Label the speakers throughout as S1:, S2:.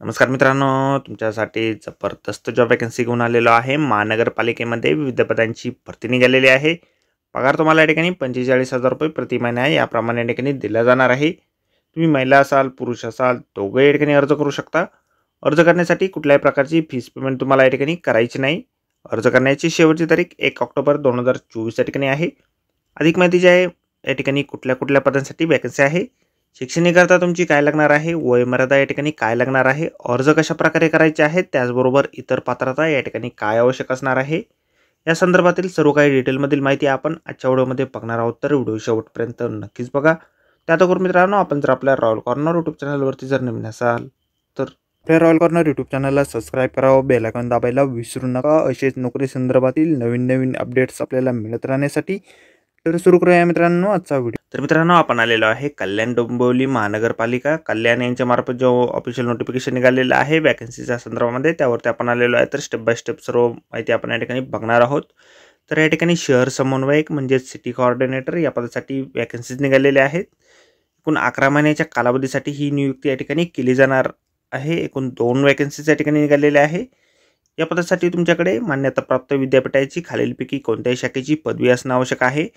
S1: नमस्कार मित्रांनो, तुमच्यासाठी जबरदस्त जॉब वॅकन्सी घेऊन आलेलो आहे। महानगरपालिकेमध्ये विविध पदांची भरती निघालेली आहे। पगार तुम्हाला या ठिकाणी 45,000 रुपये प्रति महिना आहे याप्रमाणे या ठिकाणी दिला जाणार आहे। तुम्ही महिला असाल पुरुष असाल दोघे या ठिकाणी अर्ज करू शकता। अर्ज करण्यासाठी कुठल्याही प्रकारची फीस पेमेंट तुम्हाला या ठिकाणी करायची नाही। अर्ज करण्याची शेवटची तारीख 1 ऑक्टोबर 2024 या ठिकाणी आहे। अधिक माहिती जी आहे या ठिकाणी कुठल्या पदांसाठी वॅकन्सी आहे, शिक्षणाकरता तुमची काय लागणार आहे, वयोमर्यादा या ठिकाणी काय लागणार आहे, अर्ज कशा प्रकारे करायचे आहेत, त्याचबरोबर इतर पात्रता या ठिकाणी काय आवश्यक असणार आहे, या संदर्भातील सर्व काही डिटेलमधील माहिती आपण आजच्या व्हिडिओमध्ये बघणार आहोत। तर व्हिडिओ शेवटपर्यंत नक्कीच बघा। त्यातोवर मित्रांनो, आपण जर आपल्या रॉयल कॉर्नर यूट्यूब चॅनलवरती जर नवीन असाल तर आपल्या रॉयल कॉर्नर यूट्यूब चॅनलला सबस्क्राईब करावं, बेल आयकॉन दाबायला विसरू नका। असेच नोकरी संदर्भातील नवीन अपडेट्स आपल्याला मिळत राहण्यासाठी। तर सुरू करूया मित्रांनो आजचा व्हिडिओ। तर मित्रांनो, आपण आलेलो आहे कल्याण डोंबिवली महानगरपालिका कल्याण यांच्या मार्फत जो ऑफिशियल नोटिफिकेशन निघालेलं आहे वॅकन्सीच्या संदर्भामध्ये, त्यावरती आपण आलेलो आहे। तर स्टेप बाय स्टेप सर्व माहिती आपण या ठिकाणी बघणार आहोत। तर या ठिकाणी शहर समन्वयक म्हणजे सिटी कोऑर्डिनेटर या पदासाठी वॅकन्सीज निघालेल्या आहेत। एकूण 11 महिन्याच्या कालावधीसाठी ही नियुक्ती या ठिकाणी केली जाणार आहे। एकूण 2 वॅकन्सीज या ठिकाणी निघालेल्या आहे। या पदासाठी तुमच्याकडे मान्यताप्राप्त विद्यापीठाची खालीलपैकी कोणत्याही शाखेची पदवी असणे आवश्यक आहे।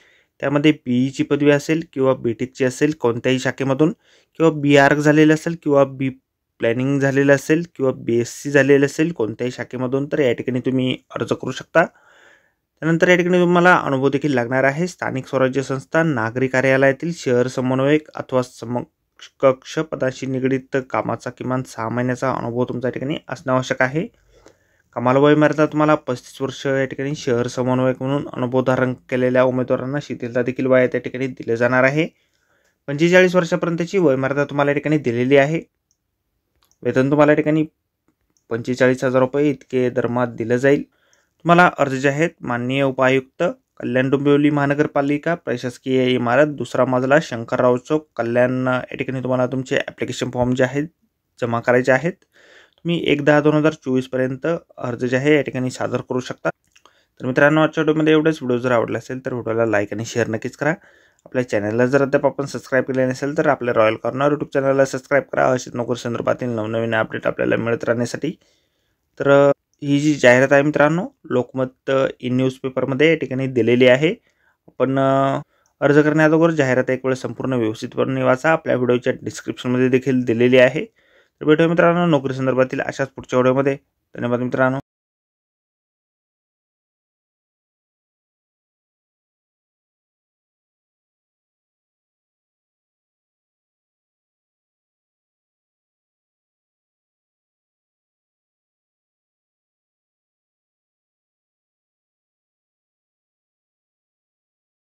S1: त्यामध्ये बीईची पदवी असेल किंवा बीटेकची असेल कोणत्याही शाखेमधून, किंवा बीआर्क झालेलं असेल किंवा बी प्लॅनिंग झालेलं असेल किंवा बीएससी झालेलं असेल कोणत्याही शाखेमधून, तर या ठिकाणी तुम्ही अर्ज करू शकता। त्यानंतर या ठिकाणी तुम्हाला अनुभव देखील लागणार आहे। स्थानिक स्वराज्य संस्था नागरी कार्यालयातील शहर समन्वयक अथवा समकक्ष पदाशी निगडित कामाचा किमान 6 महिन्याचा अनुभव तुमच्या ठिकाणी असणे आवश्यक आहे। कमाल वयोमर्यादा तुम्हाला 35 वर्ष या ठिकाणी शहर समन्वयक म्हणून अनुभव धारण केलेल्या उमेदवारांना शिथिलता देखील वयात या ठिकाणी दिले जाणार आहे। 45 वर्षापर्यंतची वयोमर्यादा तुम्हाला या ठिकाणी दिलेली आहे। वेतन तुम्हाला या ठिकाणी 45,000 रुपये इतके दरमहा दिलं जाईल। तुम्हाला अर्ज जे आहेत, माननीय उपायुक्त कल्याण डोंबिवली महानगरपालिका प्रशासकीय इमारत 2रा मजला शंकरराव चौक कल्याण या ठिकाणी तुम्हाला तुमचे ॲप्लिकेशन फॉर्म जे आहेत जमा करायचे आहेत। तुम्ही 1/10/2024 पर्यंत अर्ज जे आहे या ठिकाणी सादर करू शकता। तर मित्रांनो, आजच्या व्हिडिओमध्ये एवढंच। व्हिडिओ जर आवडला असेल तर व्हिडिओला लाईक आणि शेअर नक्कीच करा। आपल्या चॅनलला जर अद्याप आपण सबस्क्राईब केले नसेल तर आपल्या रॉयल कॉर्नर यूट्यूब चॅनलला सबस्क्राईब करा। अशीच नोकरी संदर्भातील नवनवीन अपडेट आपल्याला मिळत राहण्यासाठी। तर ही जी जाहिरात आहे मित्रांनो, लोकमत ई न्यूजपेपरमध्ये या ठिकाणी दिलेली आहे। आपण अर्ज करण्याअगोदर जाहिरात एक वेळ संपूर्ण व्यवस्थितपणे वाचा। आपल्या व्हिडिओच्या डिस्क्रिप्शनमध्ये देखील दिलेली आहे। तर भेटूया मित्रांनो नोकरी संदर्भातील अशाच पुढच्या व्हिडिओमध्ये। धन्यवाद मित्रांनो।